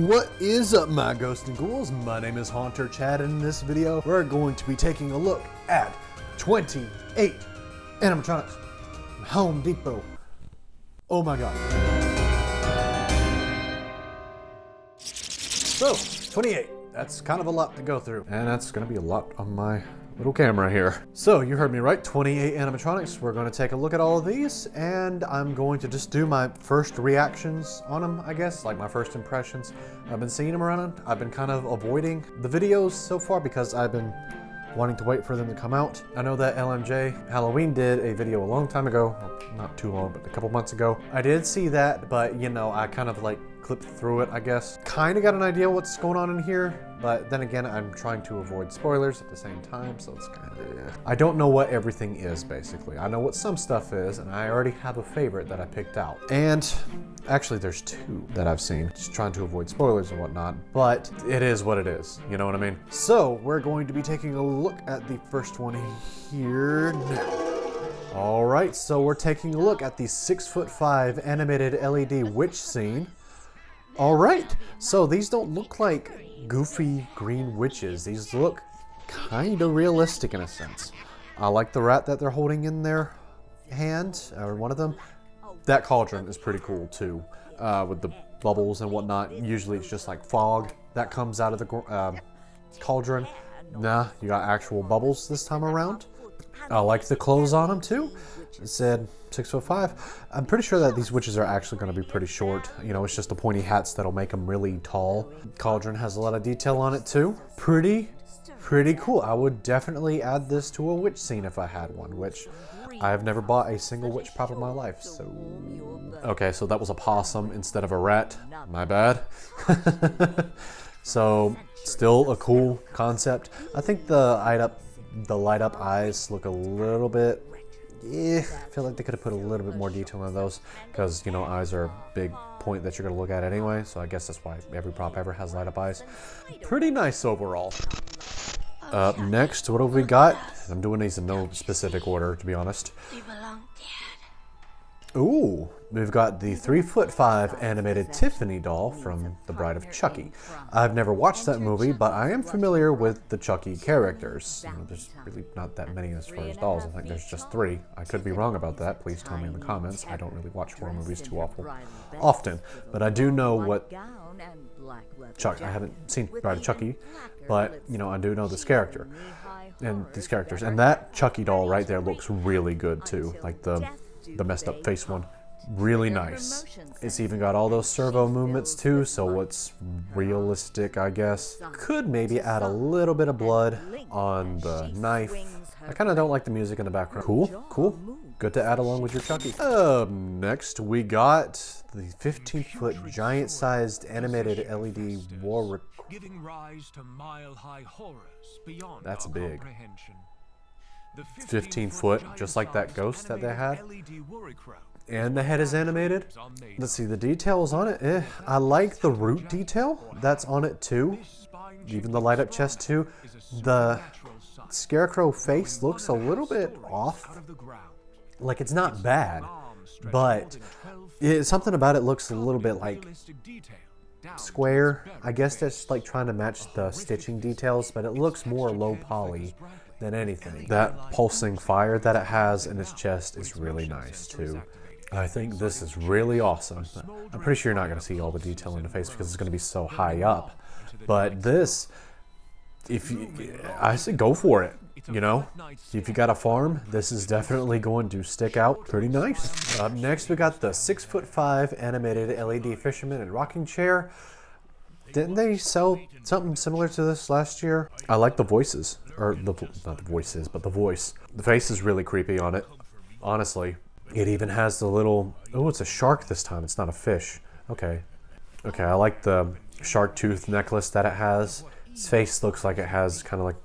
What is up, my ghosts and ghouls? My name is Haunter Chad, and in this video we're going to be taking a look at 28 animatronics from Home Depot. Oh my god. So, 28. That's kind of a lot to go through, and that's going to be a lot on my little camera here. So you heard me right, 28 animatronics. We're going to take a look at all of these, and I'm going to just do my first reactions on them, I guess, like my first impressions. I've been seeing them around. I've been kind of avoiding the videos so far because I've been wanting to wait for them to come out. I know that LMJ Halloween did a video a long time ago, not too long, but a couple months ago. I did see that, but you know, I kind of like clipped through it, I guess. Kind of got an idea what's going on in here, but then again, I'm trying to avoid spoilers at the same time, so it's kind of... I don't know what everything is, basically. I know what some stuff is, and I already have a favorite that I picked out. And actually, there's two that I've seen, just trying to avoid spoilers and whatnot, but it is what it is, you know what I mean? So, we're going to be taking a look at the first one here now. All right, so we're taking a look at the 6'5" animated LED witch scene. All right, so these don't look like goofy green witches. These look kind of realistic in a sense. I like the rat that they're holding in their hand, or one of them. That cauldron is pretty cool too, with the bubbles and whatnot. Usually it's just like fog that comes out of the cauldron. Nah, you got actual bubbles this time around. I like the clothes on them too. It said 6'5". I'm pretty sure that these witches are actually going to be pretty short. You know, it's just the pointy hats that'll make them really tall. Cauldron has a lot of detail on it too. Pretty cool. I would definitely add this to a witch scene if I had one, which I have never bought a single witch prop in my life, so... Okay, so that was a possum instead of a rat. My bad. So, still a cool concept. I think the light up eyes look a little bit... I feel like they could have put a little bit more detail on those, because, you know, eyes are a big point that you're going to look at anyway, so I guess that's why every prop ever has light up eyes. Pretty nice overall. Up next, what have we got? I'm doing these in no specific order, to be honest. Ooh, we've got the 3'5" animated Tiffany doll from The Bride of Chucky. I've never watched that movie, but I am familiar with the Chucky characters. You know, there's really not that many as far as dolls. I think there's just 3. I could be wrong about that. Please tell me in the comments. I don't really watch horror movies too often, but I do know what Chuck. I haven't seen Bride of Chucky, but you know, I do know this character and these characters. And that Chucky doll right there looks really good too. Like the messed up face one, really nice. It's even got all those servo movements too, so it's realistic, I guess. Could maybe add a little bit of blood on the knife. I kind of don't like the music in the background. Cool. Good to add along with your Chucky. Next we got the 15-foot giant-sized animated LED war. Giving rise to mile-high horrors beyond That's our big. comprehension. 15 foot, just like that ghost that they had. And the head is animated. Let's see, the details on it. I like the root detail that's on it too. Even the light up chest too. The scarecrow face looks a little bit off. Like, it's not bad, but something about it looks a little bit like square. I guess that's like trying to match the stitching details, but it looks more low poly than anything. That pulsing fire that it has in its chest is really nice too. I think this is really awesome. I'm pretty sure you're not going to see all the detail in the face because it's going to be so high up. But this, I say go for it. You know, if you got a farm, this is definitely going to stick out pretty nice. Up next, we got the 6'5" animated LED fisherman and rocking chair. Didn't they sell something similar to this last year? I like the voices, or not the voices, but the voice. The face is really creepy on it, honestly. It even has the little, oh, it's a shark this time. It's not a fish. Okay, I like the shark tooth necklace that it has. Its face looks like it has kind of like,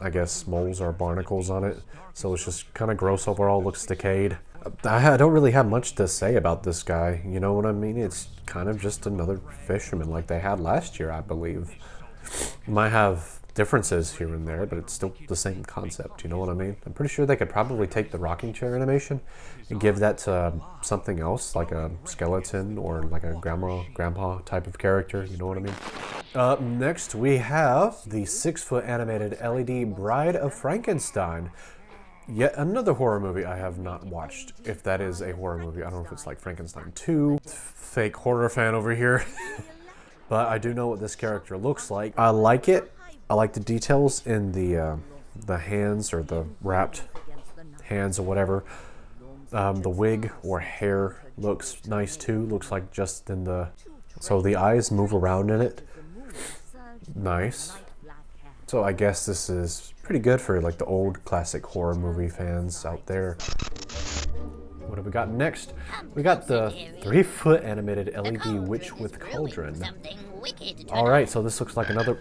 I guess, moles or barnacles on it. So it's just kind of gross overall, looks decayed. I don't really have much to say about this guy, you know what I mean? It's kind of just another fisherman like they had last year, I believe. Might have differences here and there, but it's still the same concept, you know what I mean? I'm pretty sure they could probably take the rocking chair animation and give that to something else, like a skeleton or like a grandpa type of character, you know what I mean? Up next, we have the 6-foot animated LED Bride of Frankenstein. Yet another horror movie I have not watched, if that is a horror movie. I don't know if it's like Frankenstein 2. Fake horror fan over here. But I do know what this character looks like. I like it. I like the details in the hands, or the wrapped hands or whatever. The wig or hair looks nice too. Looks like just in the... So the eyes move around in it. Nice. So I guess this is pretty good for like the old classic horror movie fans out there. What have we got next? We got the 3-foot animated LED witch with cauldron. Alright, so this looks like another...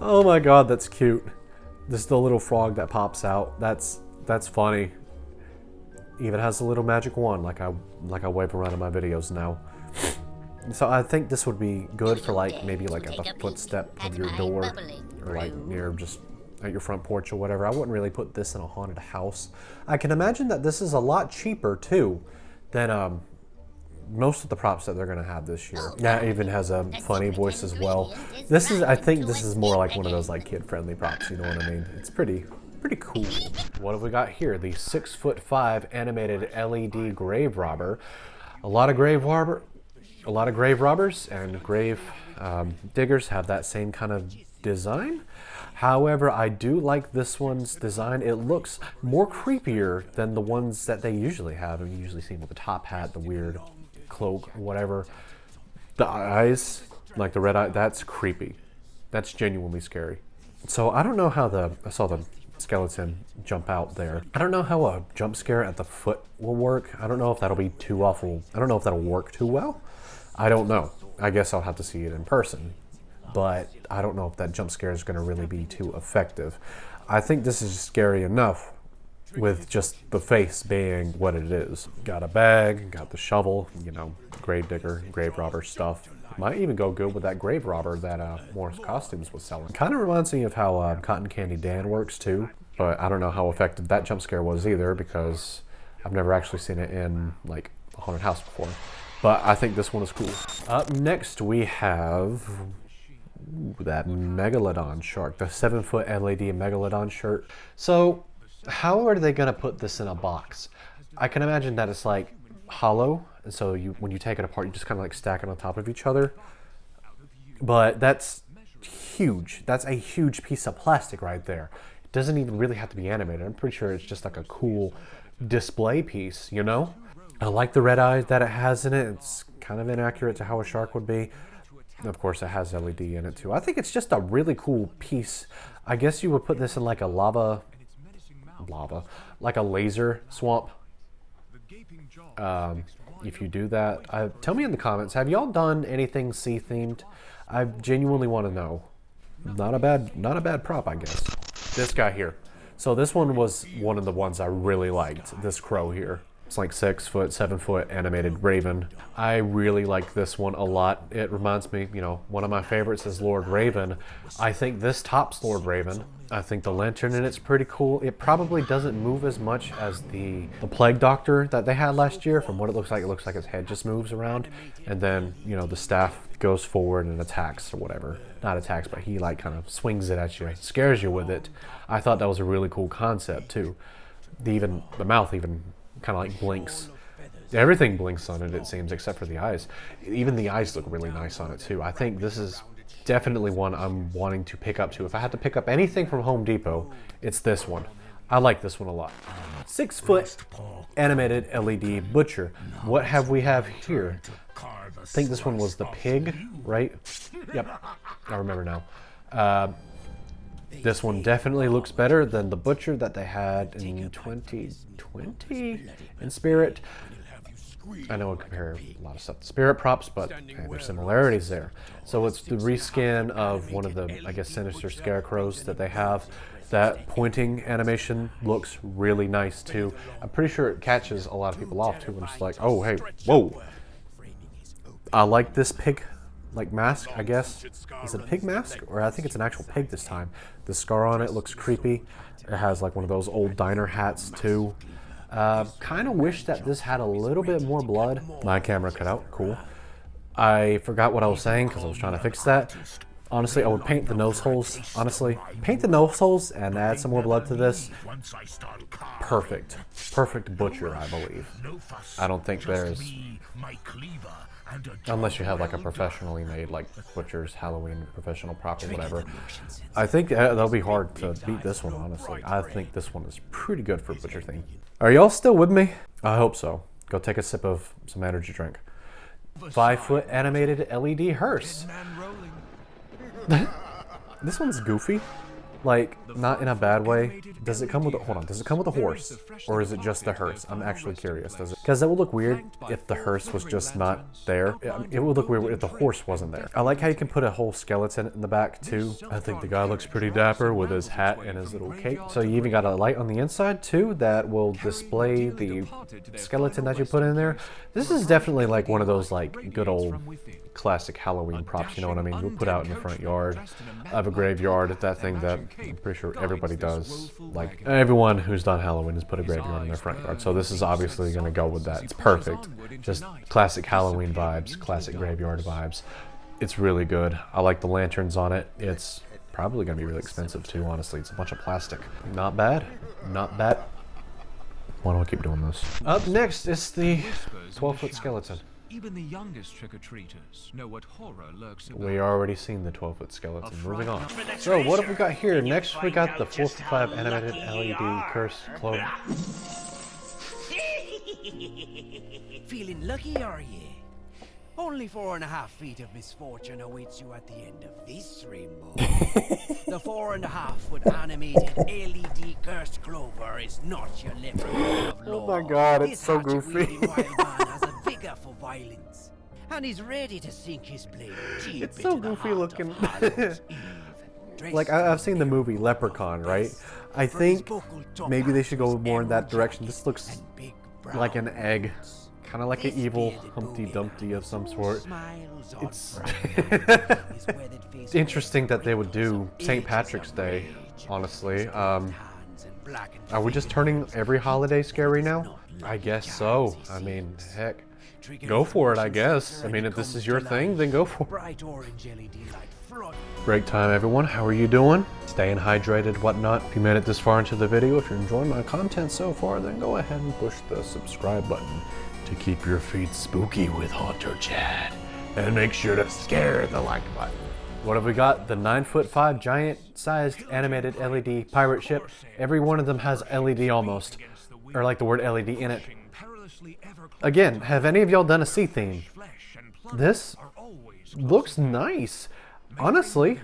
Oh my god, that's cute. This is the little frog that pops out. That's funny. Even has a little magic wand like I wave around in my videos now. So I think this would be good for like maybe like at the footstep of your door, or like near just at your front porch or whatever. I wouldn't really put this in a haunted house. I can imagine that this is a lot cheaper too than most of the props that they're gonna have this year. Yeah, it even has a funny voice as well. I think this is more like one of those like kid-friendly props, you know what I mean? It's pretty cool. What have we got here? The 6'5" animated LED grave robber. A lot of grave robbers and grave diggers have that same kind of design. However, I do like this one's design. It looks more creepier than the ones that they usually have. I mean, you usually see them with the top hat, the weird cloak, or whatever. The eyes, like the red eye, that's creepy. That's genuinely scary. So I don't know how I saw the skeleton jump out there. I don't know how a jump scare at the foot will work. I don't know if that'll be too awful. I don't know if that'll work too well. I don't know. I guess I'll have to see it in person. But I don't know if that jump scare is going to really be too effective. I think this is scary enough with just the face being what it is. Got a bag, got the shovel, you know, grave digger, grave robber stuff. Might even go good with that grave robber that Morris Costumes was selling. Kind of reminds me of how Cotton Candy Dan works too, but I don't know how effective that jump scare was either, because I've never actually seen it in like a haunted house before. But I think this one is cool. Up next we have that Megalodon shark, the 7-foot LED Megalodon shirt. So how are they gonna put this in a box? I can imagine that it's like hollow, and so when you take it apart, you just kind of like stack it on top of each other. But that's huge. That's a huge piece of plastic right there. It doesn't even really have to be animated. I'm pretty sure it's just like a cool display piece, you know? I like the red eyes that it has in it. It's kind of inaccurate to how a shark would be. Of course, it has LED in it too. I think it's just a really cool piece. I guess you would put this in like a like a laser swamp. If you do that, tell me in the comments, have y'all done anything sea themed? I genuinely want to know. Not a bad prop, I guess. This guy here. So this one was one of the ones I really liked. This crow here. It's like 6-foot, 7-foot animated raven. I really like this one a lot. It reminds me, you know, one of my favorites is Lord Raven. I think this tops Lord Raven. I think the lantern in it's pretty cool. It probably doesn't move as much as the Plague Doctor that they had last year. From what it looks like his head just moves around. And then, you know, the staff goes forward and attacks or whatever. Not attacks, but he like kind of swings it at you, scares you with it. I thought that was a really cool concept too. The mouth even kind of like blinks. Everything blinks on it, it seems, except for the eyes. Even the eyes look really nice on it too. I think this is definitely one I'm wanting to pick up too. If I had to pick up anything from Home Depot, it's this one. I like this one a lot. 6-foot animated LED butcher. What have we have here? I think this one was the pig, right? Yep, I remember now. This one definitely looks better than the butcher that they had in 2020 in Spirit. I know I compare a lot of stuff to Spirit props, but hey, there's similarities there. So it's the reskin of one of the, I guess, sinister scarecrows that they have. That pointing animation looks really nice too. I'm pretty sure it catches a lot of people off too. I'm just like, oh, hey, whoa. I like this pig, like mask, I guess. Is it a pig mask? Or I think it's an actual pig this time. The scar on it looks creepy. It has like one of those old diner hats too. Kind of wish that this had a little bit more blood. My camera cut out, cool. I forgot what I was saying because I was trying to fix that. Honestly, I would paint the nose holes. Honestly, paint the nose holes and add some more blood to this. Perfect. Perfect butcher, I believe. I don't think there's... Unless you have like a professionally made like butcher's Halloween professional prop or whatever. I think that'll be hard to beat this one, honestly. I think this one is pretty good for butcher theme. Are y'all still with me? I hope so. Go take a sip of some energy drink. 5-foot animated LED hearse. This one's goofy. Like, not in a bad way. Does it come with a, hold on, does it come with a horse? Or is it just the hearse? I'm actually curious. Does it? Because that would look weird if the hearse was just not there. It would look weird if the horse wasn't there. I like how you can put a whole skeleton in the back too. I think the guy looks pretty dapper with his hat and his little cape. So you even got a light on the inside too that will display the skeleton that you put in there. This is definitely like one of those like good old classic Halloween props, you know what I mean? We'll put out in the front yard. I have a graveyard, that thing that I'm pretty sure everybody does. Like, everyone who's done Halloween has put a graveyard in their front yard. So this is obviously going to go with that. It's perfect. Just classic Halloween vibes, classic graveyard vibes. It's really good. I like the lanterns on it. It's probably going to be really expensive too, honestly. It's a bunch of plastic. Not bad. Not bad. Why don't I keep doing this? Up next is the 12-foot skeleton. Even the youngest trick-or-treaters know what horror lurks about. We already seen the 12-foot skeleton. Moving on. So what have we got here? Next we got the 4-5 animated LED curse clover. Feeling lucky, are you? Only 4.5 feet of misfortune awaits you at the end of this rainbow. The 4.5-foot animated LED cursed clover is not your leprechaun of law. Oh my god, it's This so goofy. wild man has a vigor for violence, and he's ready to sink his blade deep It's so into the goofy heart looking. of Hallows Eve. Like, I've seen the movie Leprechaun, right? I think maybe they should go more in that direction. This looks like an egg. Kind of like an evil Humpty Dumpty of some sort. It's interesting that they would do St. Patrick's Day, honestly. Are we just turning every holiday scary now? I guess so. I mean, heck, go for it, I guess. I mean, if this is your thing, then go for it. Break time, everyone. How are you doing? Staying hydrated, whatnot. If you made it this far into the video, if you're enjoying my content so far, then go ahead and push the subscribe button to keep your feet spooky with Haunter Chad. And make sure to scare the like button. What have we got? The 9'5" giant-sized animated LED pirate ship. Every one of them has LED almost. Or like the word LED in it. Again, have any of y'all done a sea theme? This looks nice. Honestly,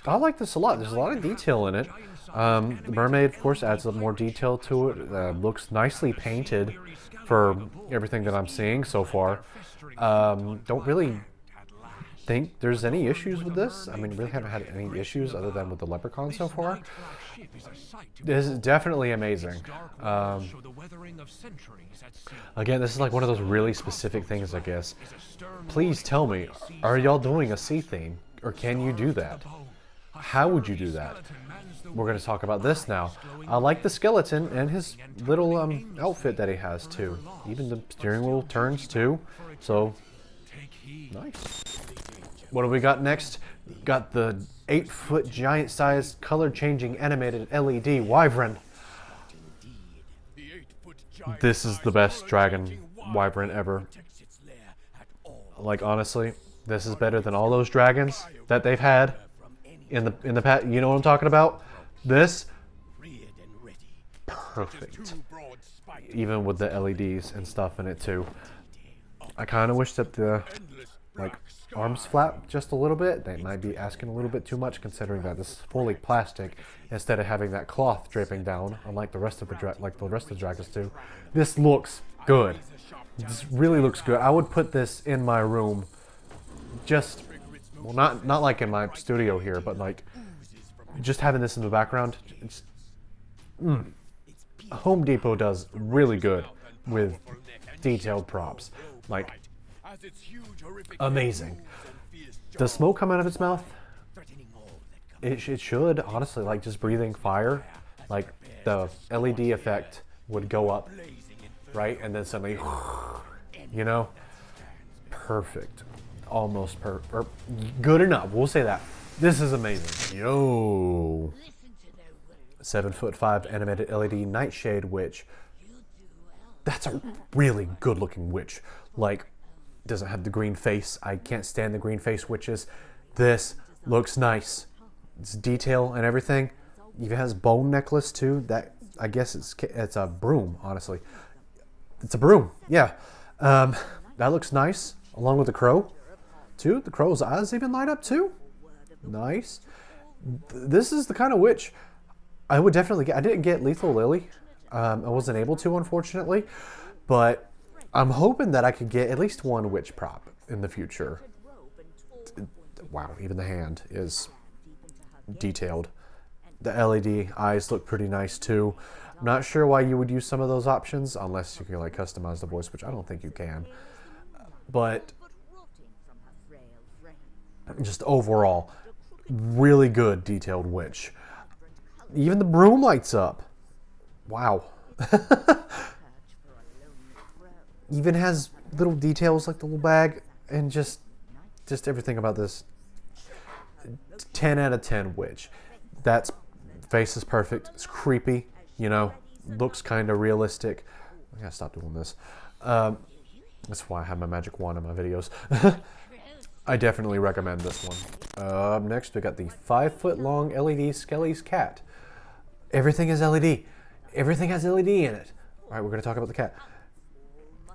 I like this a lot. There's a lot of detail in it. The mermaid, of course, adds a more detail to it. Looks nicely painted for everything that I'm seeing so far. Don't really think there's any issues with this. I mean, really haven't had any issues other than with the leprechaun so far. This is definitely amazing. Again, this is like one of those really specific things, I guess. Please tell me, are y'all doing a sea theme? Or can you do that? How would you do that? We're going to talk about this now. I like the skeleton and his little outfit that he has too. Even the steering wheel turns too. So, nice. What do we got next? Got the 8-foot giant-sized color-changing animated LED wyvern. This is the best dragon wyvern ever. Like, honestly, this is better than all those dragons that they've had in the past. You know what I'm talking about? This, perfect. Even with the LEDs and stuff in it too. I kind of wish that the arms flap just a little bit. They might be asking a little bit too much, considering that this is fully plastic instead of having that cloth draping down, unlike the rest of the dragons do. This looks good. This really looks good. I would put this in my room. Just, well, not like in my studio here, but like just having this in the background. It's, Home Depot does really good with detailed props. Like, as its huge, horrific Amazing. moves and fierce Does smoke come out of its mouth? threatening all that comes. It should, honestly, like just breathing fire, like the LED effect would go up, right? And then suddenly, you know, perfect. Almost or good enough. We'll say that. This is amazing. Yo. 7'5" animated LED Nightshade Witch. That's a really good looking witch. Like, doesn't have the green face. I can't stand the green face witches. This looks nice. It's detail and everything. Even has bone necklace too. That, I guess it's a broom, honestly. It's a broom, yeah. That looks nice, along with the crow too. The crow's eyes even light up too. Nice. This is the kind of witch I would definitely get. I didn't get Lethal Lily. I wasn't able to, unfortunately, but I'm hoping that I could get at least one witch prop in the future. Wow, even the hand is detailed. The LED eyes look pretty nice too. I'm not sure why you would use some of those options unless you can like customize the voice, which I don't think you can. But just overall, really good detailed witch. Even the broom lights up. Wow. Even has little details like the little bag and just everything about this. 10 out of 10 witch. That's face is perfect. It's creepy, you know, looks kind of realistic. I gotta stop doing this. That's why I have my magic wand in my videos. I definitely recommend this one. Up next, we got the 5-foot long LED Skelly's cat. Everything is LED. Everything has LED in it. All right, we're gonna talk about the cat.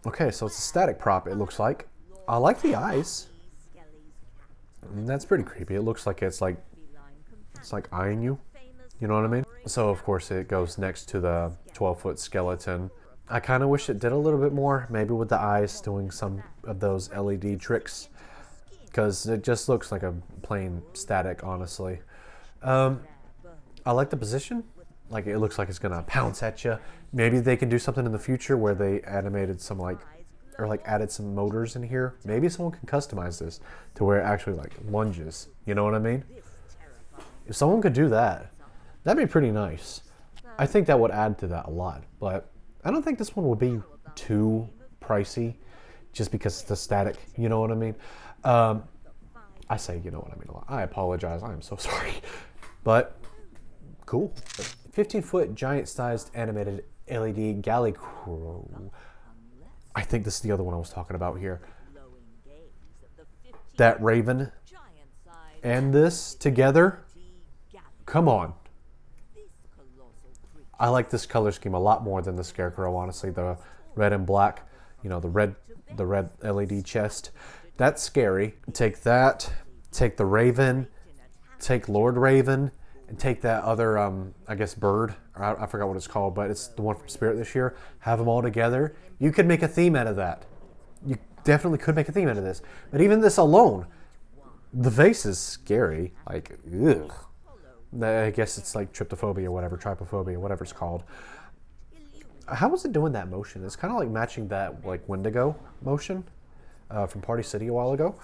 Okay, so it's a static prop, it looks like. I like the eyes. And that's pretty creepy. It looks like it's like eyeing you. You know what I mean? So of course it goes next to the 12-foot skeleton. I kind of wish it did a little bit more, maybe with the eyes doing some of those LED tricks, because it just looks like a plain static, honestly. I like the position. Like it looks like it's gonna pounce at you. Maybe they can do something in the future where they animated some added some motors in here. Maybe someone can customize this to where it actually like lunges. You know what I mean? If someone could do that, that'd be pretty nice. I think that would add to that a lot, but I don't think this one would be too pricey just because it's the static. You know what I mean? I say you know what I mean a lot. I apologize. I am so sorry. But cool. 15-foot giant-sized animated LED galley crow. I think this is the other one I was talking about here. That raven and this together. Come on. I like this color scheme a lot more than the scarecrow, honestly. The red and black, you know, the red LED chest. That's scary. Take that, take the raven, take Lord Raven, and take that other, I guess, bird. I forgot what it's called, but it's the one from Spirit this year. Have them all together. You could make a theme out of that. You definitely could make a theme out of this. But even this alone, the face is scary. Like, ugh. I guess it's like trypophobia, trypophobia, whatever it's called. How is it doing that motion? It's kind of like matching that like Wendigo motion from Party City a while ago.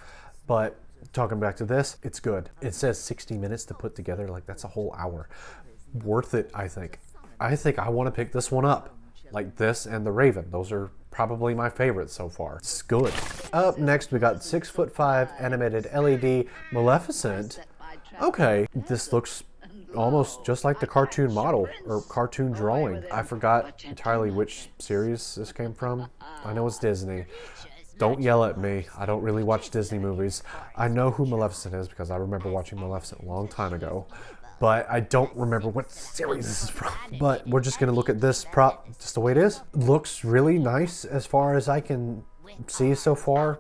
But talking back to this, it's good. It says 60 minutes to put together. Like that's a whole hour. Worth it, I think. I think I want to pick this one up. Like this and the Raven. Those are probably my favorites so far. It's good. Up next, we got 6'5" animated LED Maleficent. Okay, this looks almost just like the cartoon model or cartoon drawing. I forgot entirely which series this came from. I know it's Disney. Don't yell at me. I don't really watch Disney movies. I know who Maleficent is because I remember watching Maleficent a long time ago, but I don't remember what series this is from. But we're just gonna look at this prop just the way it is. Looks really nice as far as I can see so far.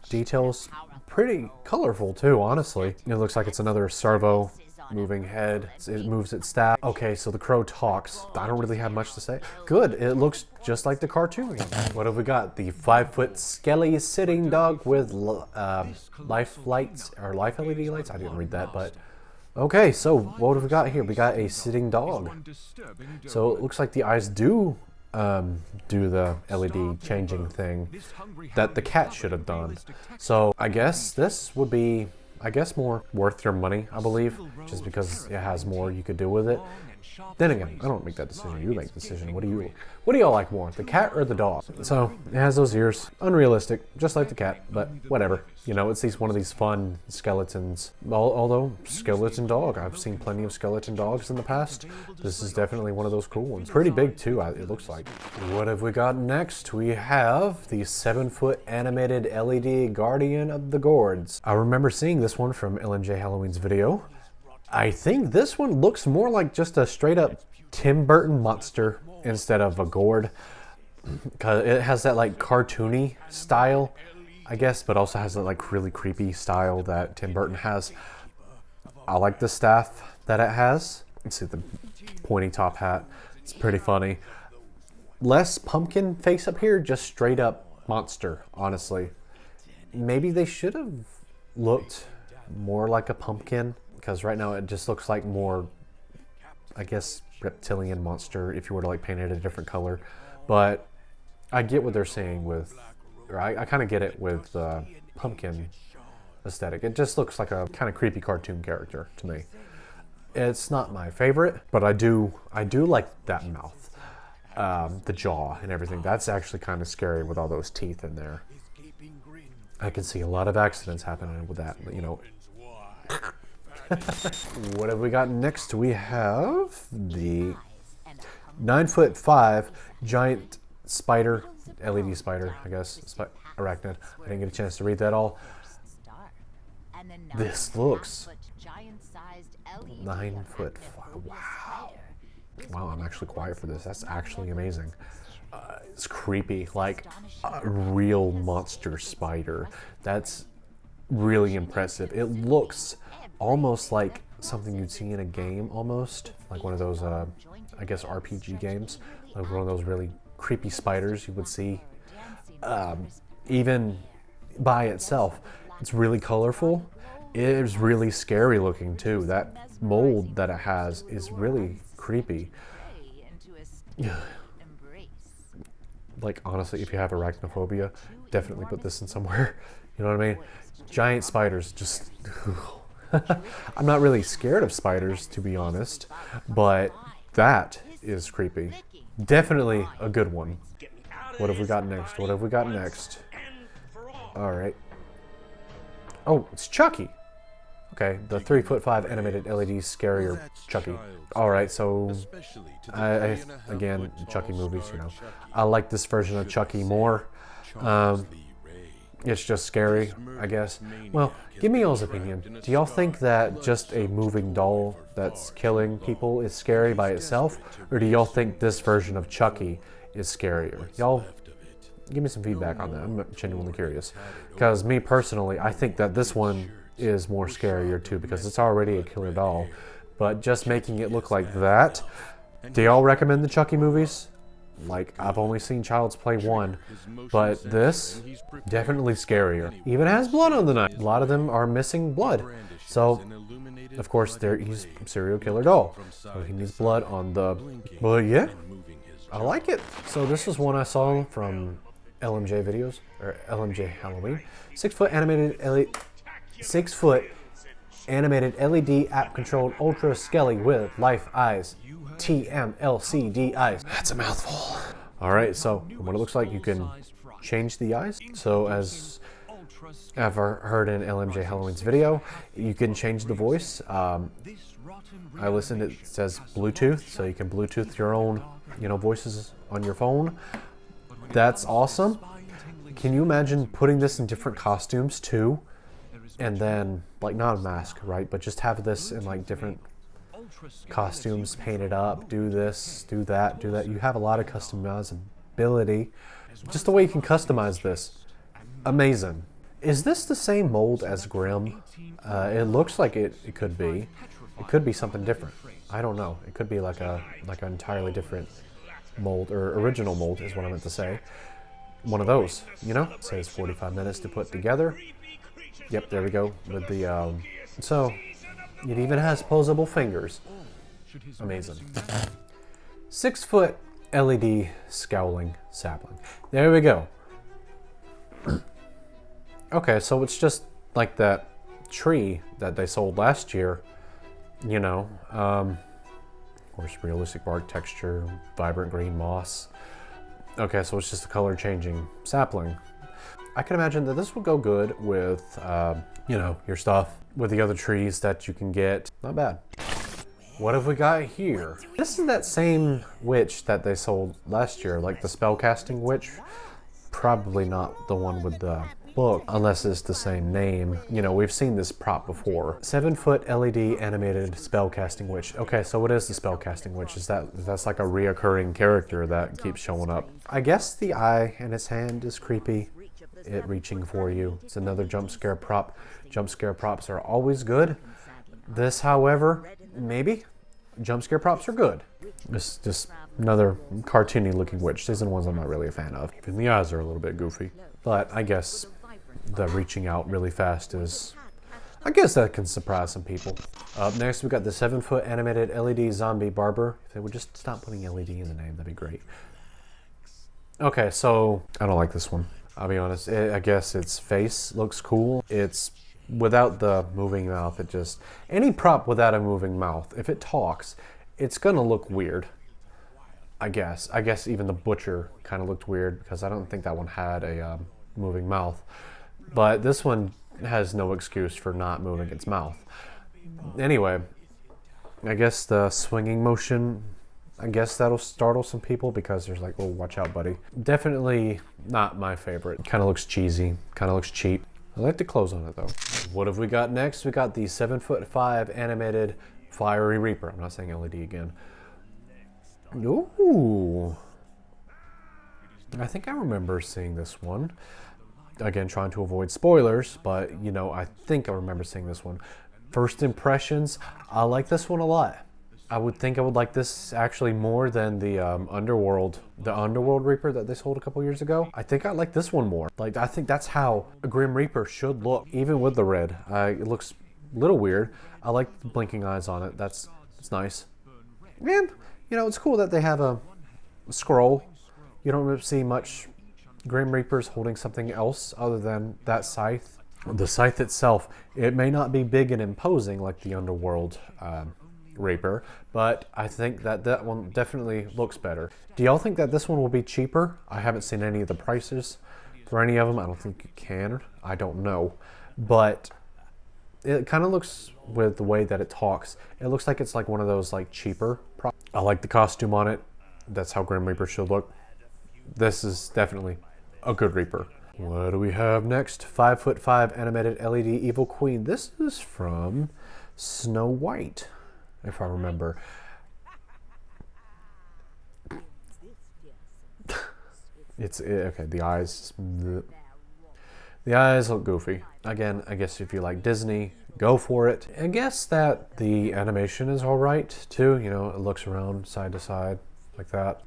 Details pretty colorful too, honestly. It looks like it's another servo moving head. It moves its staff. Okay, so the crow talks. I don't really have much to say. Good. It looks just like the cartoon. What have we got? The 5-foot skelly sitting dog with life lights or life LED lights. I didn't read that, but okay. So what have we got here? We got a sitting dog. So it looks like the eyes do do the LED changing thing that the cat should have done. So I guess this would be, more worth your money, I believe, just because it has more you could do with it. Then again, I don't make that decision. You make the decision. What do y'all like more, the cat or the dog? So it has those ears, unrealistic, just like the cat, but whatever. You know, it's one of these fun skeletons. Although skeleton dog, I've seen plenty of skeleton dogs in the past. This is definitely one of those cool ones. Pretty big too, it looks like. What have we got next? We have the 7-foot animated LED Guardian of the Gourds. I remember seeing this one from LMJ Halloween's video. I think this one looks more like just a straight up Tim Burton monster instead of a gourd. Cause it has that like cartoony style, I guess, but also has that like really creepy style that Tim Burton has. I like the staff that it has. Let's see the pointy top hat. It's pretty funny. Less pumpkin face up here, just straight up monster, honestly. Maybe they should have looked more like a pumpkin. Because right now it just looks like more, I guess, reptilian monster if you were to like paint it a different color. But I get what they're saying with, or I kind of get it with pumpkin aesthetic. It just looks like a kind of creepy cartoon character to me. It's not my favorite, but I do like that mouth, the jaw and everything. That's actually kind of scary with all those teeth in there. I can see a lot of accidents happening with that, you know. What have we got next? We have the 9'5" giant spider, LED spider, I guess, arachnid. I didn't get a chance to read that all. This looks 9'5". Wow. Wow, I'm actually quiet for this. That's actually amazing. It's creepy, like a real monster spider. That's really impressive. It looks almost like something you'd see in a game, almost like one of those I guess RPG games, like one of those really creepy spiders you would see. Even by itself, it's really colorful. It is really scary looking too. That mold that it has is really creepy. Like honestly, if you have arachnophobia, definitely put this in somewhere. You know what I mean? Giant spiders, just I'm not really scared of spiders, to be honest, but that is creepy. Definitely a good one. What have we got next? What have we got next? All right. Oh, it's Chucky. Okay, the 3'5" animated LED scarier Chucky. All right, so again, Chucky movies, you know. I like this version of Chucky more. It's just scary, I guess. Well, give me y'all's opinion. Do y'all think that just a moving doll that's killing people is scary by itself? Or do y'all think this version of Chucky is scarier? Y'all give me some feedback on that. I'm genuinely curious. Because me personally, I think that this one is more scarier too, because it's already a killer doll. But just making it look like that. Do y'all recommend the Chucky movies? Like, I've only seen Child's Play 1, but this, definitely scarier. Even has blood on the knife. A lot of them are missing blood. So, of course, he's a serial killer doll. So he needs blood on the... But yeah, I like it. So this is one I saw from LMJ videos, or LMJ Halloween. 6-foot animated LED app-controlled Ultra Skelly with life eyes. TMLCD eyes. That's a mouthful. Alright, so what it looks like, you can change the eyes. So as I've heard in LMJ Halloween's video, you can change the voice. I listened, it says Bluetooth, so you can Bluetooth your own, voices on your phone. That's awesome. Can you imagine putting this in different costumes too? And then, like, not a mask, right? But just have this in like different costumes, painted up, do this, do that, do that. You have a lot of customizability. Just the way you can customize this. Amazing. Is this the same mold as Grimm? It looks like it could be. It could be something different. I don't know. It could be like an entirely different mold, or original mold is what I meant to say. One of those, It says 45 minutes to put together. Yep, there we go. With the so it even has posable fingers. Amazing. 6-foot LED scowling sapling. There we go. Okay, so it's just like that tree that they sold last year, you know. Of course, realistic bark texture, vibrant green moss. Okay, so it's just a color changing sapling. I can imagine that this would go good with, you know, your stuff, with the other trees that you can get. Not bad. What have we got here? This is that same witch that they sold last year, like the spellcasting witch. Probably not the one with the book, unless it's the same name. You know, we've seen this prop before. 7-foot LED animated spellcasting witch. Okay, so what is the spellcasting witch? That's like a reoccurring character that keeps showing up. I guess the eye in its hand is creepy. It reaching for you. It's another jump scare prop. Jump scare props are always good. This, however, maybe. Jump scare props are good. It's just another cartoony looking witch. These are the ones I'm not really a fan of. Even the eyes are a little bit goofy. But I guess the reaching out really fast is, I guess that can surprise some people. Up next we got the 7-foot animated LED zombie barber. If they would just stop putting LED in the name, that'd be great. Okay, so I don't like this one. I'll be honest. I guess its face looks cool. It's without the moving mouth. It just, any prop without a moving mouth, if it talks, it's gonna look weird. I guess even the butcher kind of looked weird because I don't think that one had a moving mouth. But this one has no excuse for not moving its mouth. Anyway, I guess the swinging motion, I guess that'll startle some people because there's like, oh, watch out, buddy. Definitely not my favorite. Kind of looks cheesy, kind of looks cheap. I like the clothes on it though. What have we got next? We got the 7'5" animated Fiery Reaper. I'm not saying LED again. Ooh. I think I remember seeing this one. Again, trying to avoid spoilers, but you know, I think I remember seeing this one. First impressions, I like this one a lot. I would think I would like this actually more than the Underworld Reaper that they sold a couple years ago. I think I like this one more. Like, I think that's how a Grim Reaper should look, even with the red. It looks a little weird. I like the blinking eyes on it. It's nice. And, you know, it's cool that they have a scroll. You don't see much Grim Reapers holding something else other than that scythe. The scythe itself, it may not be big and imposing like the Underworld Reaper, but I think that one definitely looks better. Do y'all think that this one will be cheaper? I haven't seen any of the prices for any of them. I don't think you can. I don't know. But it kind of looks, with the way that it talks, it looks like it's like one of those like cheaper props. I like the costume on it. That's how Grim Reaper should look. This is definitely a good Reaper. What do we have next? 5'5" animated LED Evil Queen. This is from Snow White, if I remember. Okay, the eyes look goofy. Again, I guess if you like Disney, go for it. I guess that the animation is all right too. You know, it looks around side to side like that.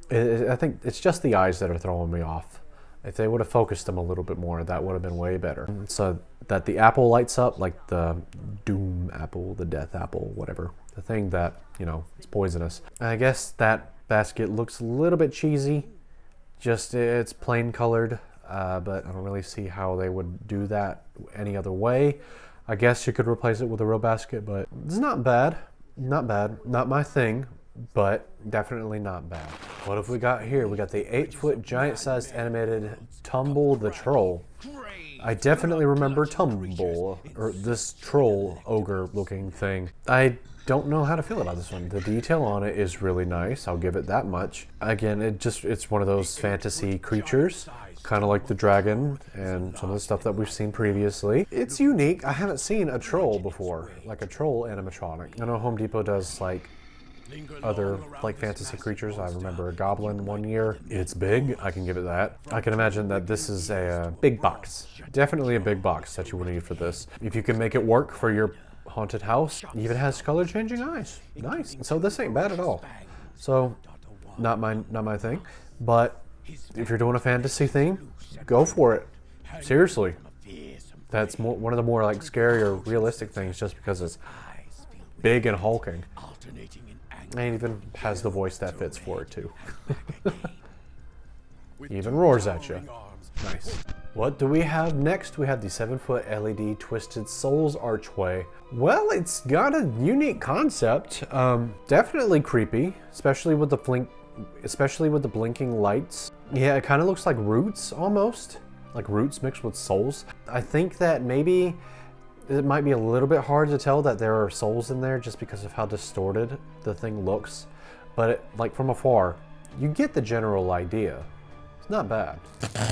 I think it's just the eyes that are throwing me off. If they would have focused them a little bit more, that would have been way better. So that the apple lights up, like the doom apple, the death apple, whatever. The thing that, you know, is poisonous. I guess that basket looks a little bit cheesy. Just, it's plain colored, but I don't really see how they would do that any other way. I guess you could replace it with a real basket, but it's not bad. Not bad. Not my thing, but definitely not bad. What have we got here? We got the 8-foot giant-sized animated Tumble the Troll. I definitely remember Tumble, or this troll ogre-looking thing. I don't know how to feel about this one. The detail on it is really nice. I'll give it that much. Again, it's one of those fantasy creatures, kind of like the dragon and some of the stuff that we've seen previously. It's unique. I haven't seen a troll before, like a troll animatronic. I know Home Depot does like other like fantasy creatures. I remember a goblin one year. It's big, I can give it that. I can imagine that this is a big box. Definitely a big box that you would need for this. If you can make it work for your haunted house, even has color changing eyes. Nice. So this ain't bad at all. So not my thing, but if you're doing a fantasy theme, go for it. Seriously. That's one of the more like scary or realistic things, just because it's big and hulking. And even has the voice that fits for it too. Even roars at you. Nice. What do we have next? We have the 7-foot LED Twisted Souls archway. Well, it's got a unique concept. Definitely creepy, especially with the blinking lights. Yeah, it kind of looks like roots almost, like roots mixed with souls. I think that maybe it might be a little bit hard to tell that there are souls in there just because of how distorted the thing looks. But like from afar, you get the general idea. It's not bad.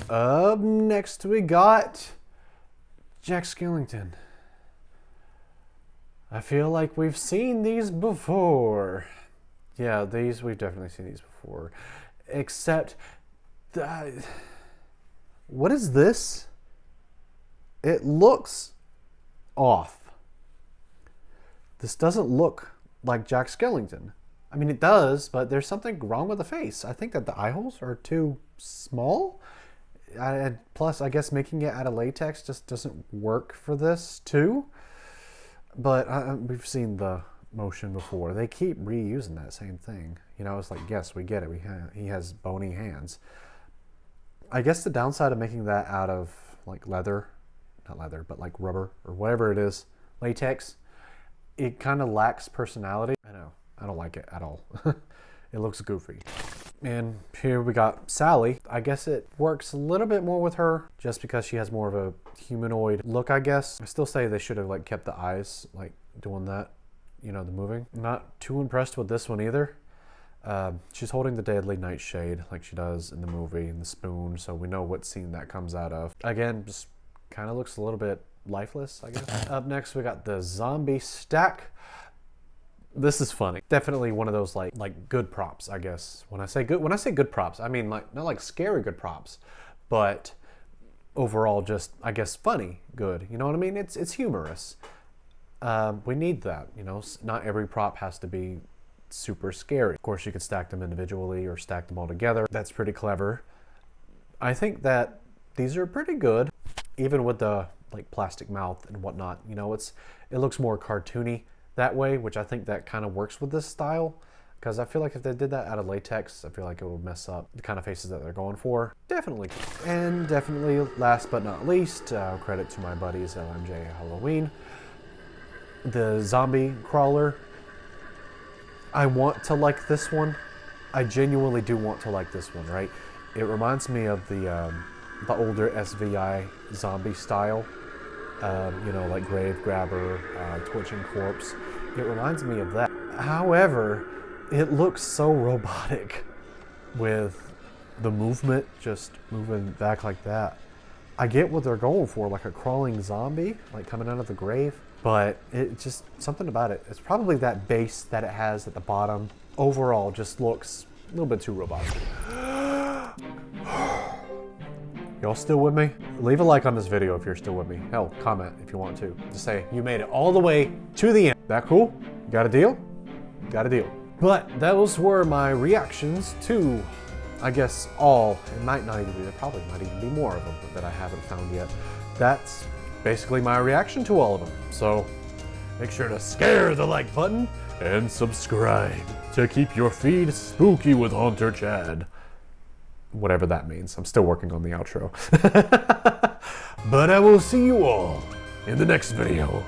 Up next we got Jack Skellington. I feel like we've seen these before. Yeah, we've definitely seen these before. Except, what is this? It looks off. This doesn't look like Jack Skellington. I mean, it does, but there's something wrong with the face. I think that the eye holes are too small. And plus, I guess making it out of latex just doesn't work for this too. But we've seen the motion before. They keep reusing that same thing. You know, it's like, yes, we get it. He has bony hands. I guess the downside of making that out of like leather, not leather, but like rubber or whatever it is, latex, it kind of lacks personality. I know. I don't like it at all. It looks goofy. And here we got Sally. I guess it works a little bit more with her just because she has more of a humanoid look, I guess. I still say they should have like kept the eyes like doing that, you know, the moving. Not too impressed with this one either. She's holding the deadly nightshade like she does in the movie, and the spoon, so we know what scene that comes out of. Again, just kind of looks a little bit lifeless, I guess. Up next we got the zombie stack. This is funny. Definitely one of those like good props, I guess. When I say good props, I mean like not like scary good props, but overall just, I guess, funny good. You know what I mean? It's humorous. We need that, you know. Not every prop has to be super scary. Of course, you could stack them individually or stack them all together. That's pretty clever. I think that these are pretty good, even with the like plastic mouth and whatnot. You know, it looks more cartoony that way, which I think that kind of works with this style, because I feel like if they did that out of latex, I feel like it would mess up the kind of faces that they're going for. Definitely. And definitely last but not least, credit to my buddies LMJ Halloween, the zombie crawler. I want to like this one. I genuinely do want to like this one, right? It reminds me of the older SVI zombie style. You know, like grave grabber, twitching corpse. It reminds me of that. However, it looks so robotic with the movement, just moving back like that. I get what they're going for, like a crawling zombie, like coming out of the grave, but it just, something about it. It's probably that base that it has at the bottom. Overall, just looks a little bit too robotic. Y'all still with me? Leave a like on this video if you're still with me. Hell, comment if you want to. Just say you made it all the way to the end. That cool? Got a deal? Got a deal. But those were my reactions to, I guess, all. It might not even be, there probably might even be more of them that I haven't found yet. That's basically my reaction to all of them. So make sure to scare the like button and subscribe to keep your feed spooky with Haunter Chad. Whatever that means. I'm still working on the outro. But I will see you all in the next video.